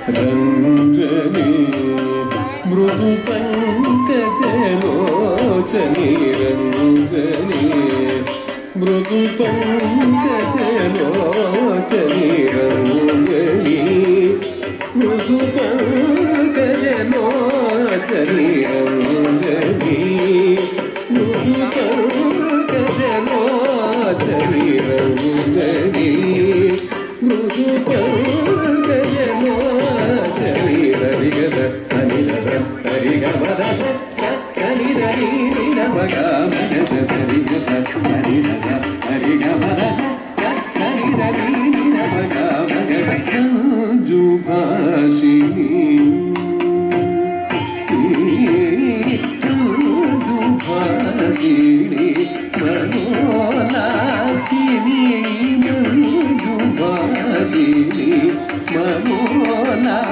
రంజని మృదు పంకజలోచని రంజని మృదు పంకజలోచని రంజని మృదు పంకజలోచని రంజని మృదు పంకజలోచని రంజని మృదు పంకజలోచని రవిగద అనిలద సరిగమద సరిగరి నిరమగ మగద సరిగద అనిలద సరిగమద సరిగరి నిరమగ మగద జుభాషిని జుభాషిని మనోలాసిని జుభాషిని మనోలాసిని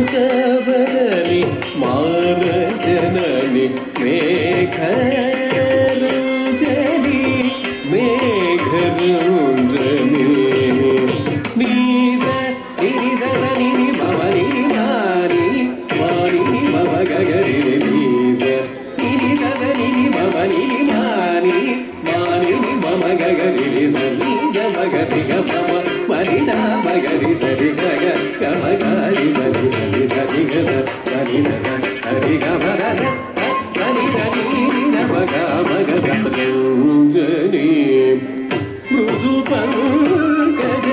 శశాంకవదని మారజనని మేఘరంజని మేఘరంజని నీద నిరిదని భవని నాని వాణి భవ గగరి నీద నిరిదని భవని నాని వాణి భవ గగరి నీద భగరి గమ మరిదా భగరి సరి గగ గమగారి సరి సరి సరి గద సరి గద సరి గమర సరి గరి నమగ మగ రంజని మృదు పంకజలోచని